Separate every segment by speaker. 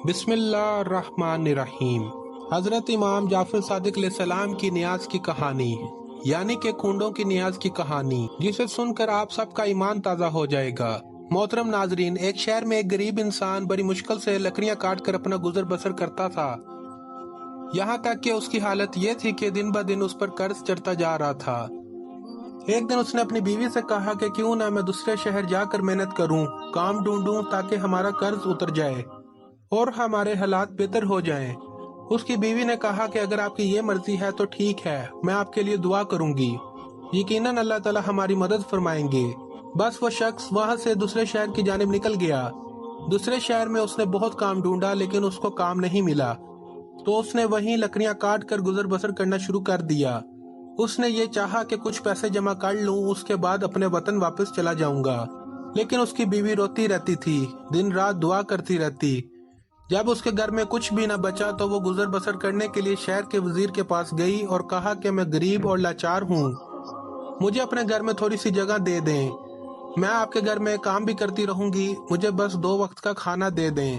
Speaker 1: بسم اللہ الرحمن الرحیم۔ حضرت امام جعفر صادق علیہ السلام کی نیاز کی کہانی، یعنی کہ کنڈوں کی نیاز کی کہانی، جسے سن کر آپ سب کا ایمان تازہ ہو جائے گا۔ محترم ناظرین، ایک شہر میں ایک غریب انسان بڑی مشکل سے لکڑیاں کاٹ کر اپنا گزر بسر کرتا تھا۔ یہاں تک کہ اس کی حالت یہ تھی کہ دن بہ دن اس پر قرض چڑھتا جا رہا تھا۔ ایک دن اس نے اپنی بیوی سے کہا کہ کیوں نہ میں دوسرے شہر جا کر محنت کروں، کام ڈھونڈوں تاکہ ہمارا قرض اتر جائے اور ہمارے حالات بہتر ہو جائیں۔ اس کی بیوی نے کہا کہ اگر آپ کی یہ مرضی ہے تو ٹھیک ہے، میں آپ کے لیے دعا کروں گی، یقیناً اللہ تعالی ہماری مدد فرمائیں گے۔ بس وہ شخص وہاں سے دوسرے شہر کی جانب نکل گیا۔ دوسرے شہر میں اس نے بہت کام ڈھونڈا لیکن اس کو کام نہیں ملا، تو اس نے وہیں لکڑیاں کاٹ کر گزر بسر کرنا شروع کر دیا۔ اس نے یہ چاہا کہ کچھ پیسے جمع کر لوں، اس کے بعد اپنے وطن واپس چلا جاؤں گا، لیکن اس کی بیوی روتی رہتی تھی، دن رات دعا کرتی رہتی۔ جب اس کے گھر میں کچھ بھی نہ بچا تو وہ گزر بسر کرنے کے لیے شہر کے وزیر کے پاس گئی اور کہا کہ میں غریب اور لاچار ہوں، مجھے اپنے گھر میں تھوڑی سی جگہ دے دیں، میں آپ کے گھر میں کام بھی کرتی رہوں گی، مجھے بس 2 وقت کا کھانا دے دیں۔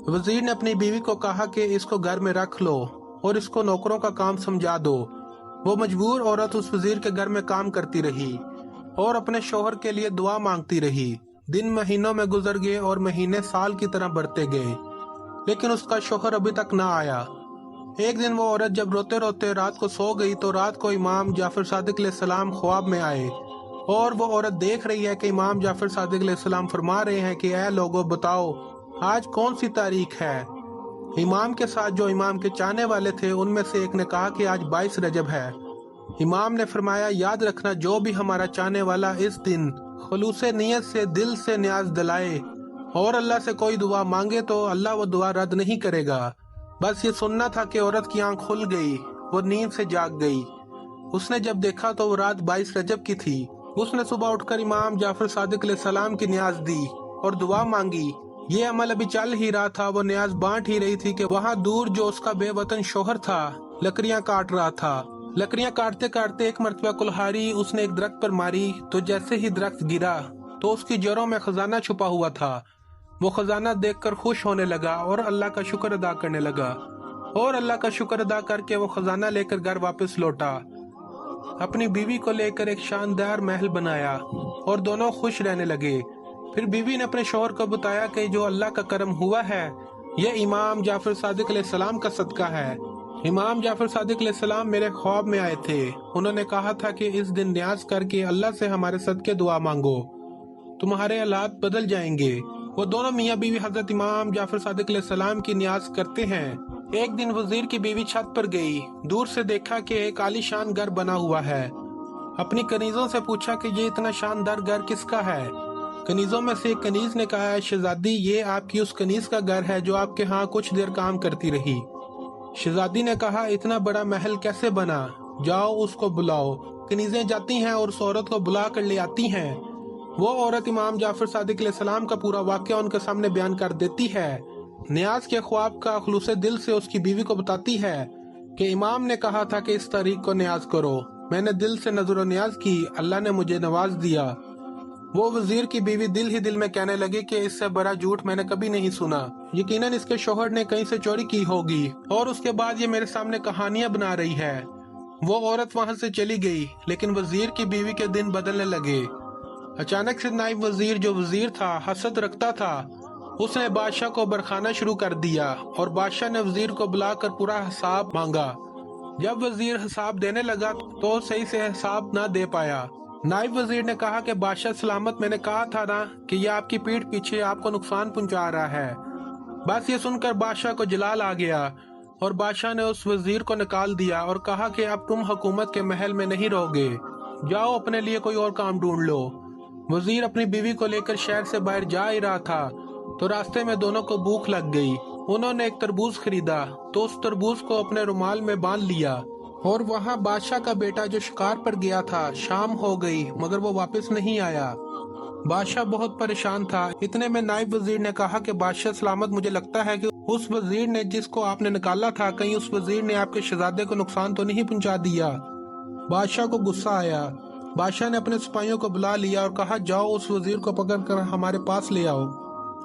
Speaker 1: وزیر نے اپنی بیوی کو کہا کہ اس کو گھر میں رکھ لو اور اس کو نوکروں کا کام سمجھا دو۔ وہ مجبور عورت اس وزیر کے گھر میں کام کرتی رہی اور اپنے شوہر کے لیے دعا مانگتی رہی۔ دن مہینوں میں گزر گئے اور مہینے سال کی طرح بڑھتے گئے، لیکن اس کا شوہر ابھی تک نہ آیا۔ ایک دن وہ عورت جب روتے روتے رات کو سو گئی تو رات کو امام جعفر صادق علیہ السلام خواب میں آئے، اور وہ عورت دیکھ رہی ہے کہ امام جعفر صادق علیہ السلام فرما رہے ہیں کہ اے لوگو بتاؤ آج کون سی تاریخ ہے۔ امام کے ساتھ جو امام کے چاہنے والے تھے ان میں سے ایک نے کہا کہ آج 22 رجب ہے۔ امام نے فرمایا یاد رکھنا جو بھی ہمارا چاہنے والا اس دن خلوص نیت سے دل سے نیاز دلائے اور اللہ سے کوئی دعا مانگے تو اللہ وہ دعا رد نہیں کرے گا۔ بس یہ سننا تھا کہ عورت کی آنکھ کھل گئی، وہ نیند سے جاگ گئی۔ اس نے جب دیکھا تو وہ رات 22 رجب کی تھی۔ اس نے صبح اٹھ کر امام جعفر صادق علیہ السلام کی نیاز دی اور دعا مانگی۔ یہ عمل ابھی چل ہی رہا تھا، وہ نیاز بانٹ ہی رہی تھی کہ وہاں دور جو اس کا بے وطن شوہر تھا لکڑیاں کاٹ رہا تھا۔ لکڑیاں کاٹتے کاٹتے ایک مرتبہ کلہاڑی اس نے ایک درخت پر ماری تو جیسے ہی درخت گرا تو اس کی جڑوں میں خزانہ چھپا ہوا تھا۔ وہ خزانہ دیکھ کر خوش ہونے لگا اور اللہ کا شکر ادا کرنے لگا، اور اللہ کا شکر ادا کر کے وہ خزانہ لے کر گھر واپس لوٹا۔ اپنی بیوی کو لے کر ایک شاندار محل بنایا اور دونوں خوش رہنے لگے۔ پھر بیوی نے اپنے شوہر کو بتایا کہ جو اللہ کا کرم ہوا ہے یہ امام جعفر صادق علیہ السلام کا صدقہ ہے۔ امام جعفر صادق علیہ السلام میرے خواب میں آئے تھے، انہوں نے کہا تھا کہ اس دن نیاز کر کے اللہ سے ہمارے صدقے دعا مانگو، تمہارے حالات بدل جائیں گے۔ وہ دونوں میاں بیوی حضرت امام جعفر صادق علیہ السلام کی نیاز کرتے ہیں۔ ایک دن وزیر کی بیوی چھت پر گئی، دور سے دیکھا کہ ایک عالی شان گھر بنا ہوا ہے۔ اپنی کنیزوں سے پوچھا کہ یہ اتنا شاندار گھر کس کا ہے؟ کنیزوں میں سے ایک کنیز نے کہا ہے شہزادی یہ آپ کی اس کنیز کا گھر ہے جو آپ کے ہاں کچھ دیر کام کرتی رہی۔ شہزادی نے کہا اتنا بڑا محل کیسے بنا؟ جاؤ اس کو بلاؤ۔ کنیزیں جاتی ہیں اور اس عورت کو بلا کر لے آتی ہیں۔ وہ عورت امام جعفر صادق علیہ السلام کا پورا واقعہ ان کے سامنے بیان کر دیتی ہے۔ نیاز کے خواب کا خلوص دل سے اس کی بیوی کو بتاتی ہے کہ امام نے کہا تھا کہ اس تاریخ کو نیاز کرو، میں نے دل سے نظر و نیاز کی، اللہ نے مجھے نواز دیا۔ وہ وزیر کی بیوی دل ہی دل میں کہنے لگی کہ اس سے بڑا جھوٹ میں نے کبھی نہیں سنا، یقیناً اس کے شوہر نے کہیں سے چوری کی ہوگی اور اس کے بعد یہ میرے سامنے کہانیاں بنا رہی ہے۔ وہ عورت وہاں سے چلی گئی، لیکن وزیر کی بیوی کے دن بدلنے لگے۔ اچانک سے نائب وزیر جو وزیر تھا حسد رکھتا تھا، اس نے بادشاہ کو برخانا شروع کر دیا اور بادشاہ نے وزیر کو بلا کر پورا حساب مانگا۔ جب وزیر حساب دینے لگا تو صحیح سے حساب نہ دے پایا۔ نائب وزیر نے کہا کہ بادشاہ سلامت، میں نے کہا تھا نا کہ یہ آپ کی پیٹھ پیچھے آپ کو نقصان پہنچا رہا ہے۔ بس یہ سن کر بادشاہ کو جلال آ گیا اور بادشاہ نے اس وزیر کو نکال دیا اور کہا کہ اب تم حکومت کے محل میں نہیں رہو گے، جاؤ اپنے لیے کوئی اور کام ڈھونڈ لو۔ وزیر اپنی بیوی کو لے کر شہر سے باہر جا ہی رہا تھا تو راستے میں دونوں کو بھوک لگ گئی۔ انہوں نے ایک تربوز خریدا تو اس تربوز کو اپنے رومال میں باندھ لیا، اور وہاں بادشاہ کا بیٹا جو شکار پر گیا تھا شام ہو گئی مگر وہ واپس نہیں آیا۔ بادشاہ بہت پریشان تھا۔ اتنے میں نائب وزیر نے کہا کہ بادشاہ سلامت، مجھے لگتا ہے کہ اس وزیر نے جس کو آپ نے نکالا تھا، کہیں اس وزیر نے آپ کے شہزادے کو نقصان تو نہیں پہنچا دیا۔ بادشاہ کو غصہ آیا۔ بادشاہ نے اپنے سپاہیوں کو بلا لیا اور کہا جاؤ اس وزیر کو پکڑ کر ہمارے پاس لے آؤ۔